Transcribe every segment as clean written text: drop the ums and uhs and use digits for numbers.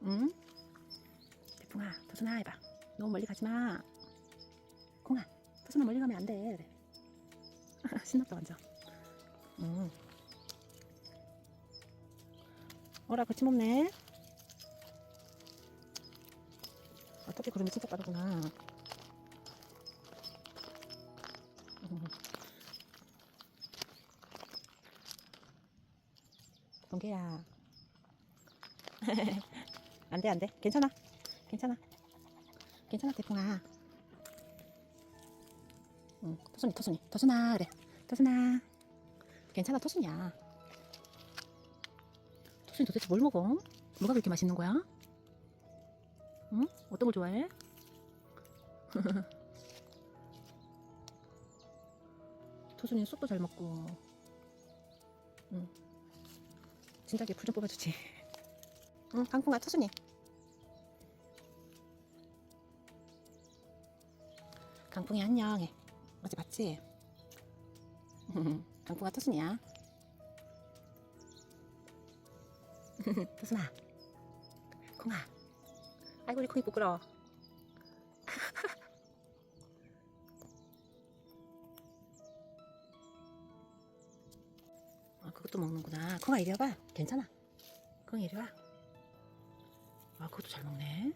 응? 태풍아, 토순아 해봐. 너무 멀리 가지마. 콩아, 토순아 멀리 가면 안돼. 그래. 신났다 완전. 응. 어라, 거침없네. 어떻게 구름이 진짜 빠르구나. 번개야. 안돼 안돼. 괜찮아. 괜찮아. 괜찮아 태풍아. 응. 토순아 그래. 토순아. 괜찮아 토순이야. 토순이 도대체 뭘 먹어? 뭐가 그렇게 맛있는 거야? 응? 어떤 걸 좋아해? 토순이는 쑥도 잘 먹고. 응. 진작에 풀 좀 뽑아주지. 응, 강풍아 토순이. 강풍이 안녕 해. 어제 봤지? 강풍아 토순이야. 토순아. 콩아. 아이고 우리 콩이 부끄러워. 아, 그것도 먹는구나. 콩아 이리 와봐. 괜찮아. 콩아 이리 와. 아, 그것도 잘 먹네.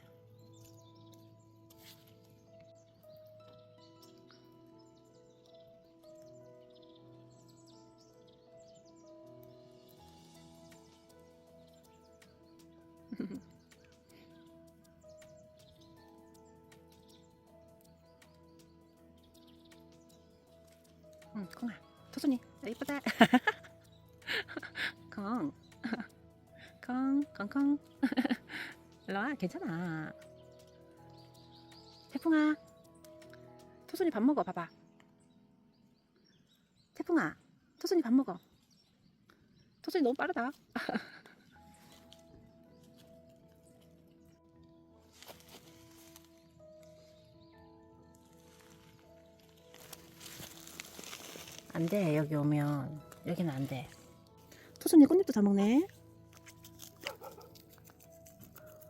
응, 콩아. 토순이. 아, 이쁘다. 콩. 콩. 일로 와. 괜찮아. 태풍아. 토순이 밥 먹어. 봐봐. 태풍아. 토순이 밥 먹어. 토순이 너무 빠르다. 안 돼. 여기 오면. 여기는 안 돼. 토순이 꽃잎도 잘 먹네.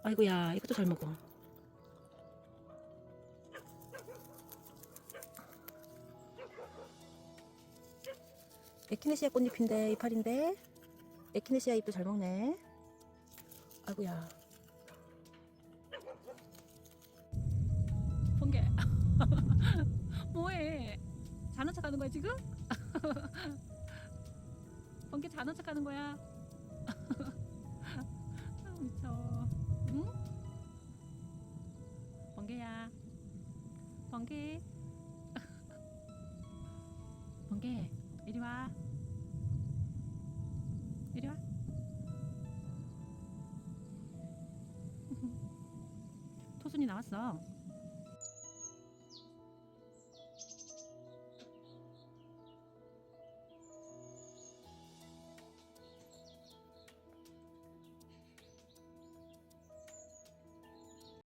아이고야. 이것도 잘 먹어. 에키네시아 꽃잎인데 이파리인데 에키네시아 잎도 잘 먹네. 아이고야. 번개. 뭐해? 자는 척 하는 거야 지금? 번개 자는 척 하는 거야? 아, 미쳐. 응? 번개야. 번개. 번개. 이리 와. 이리 와. 토순이 나왔어.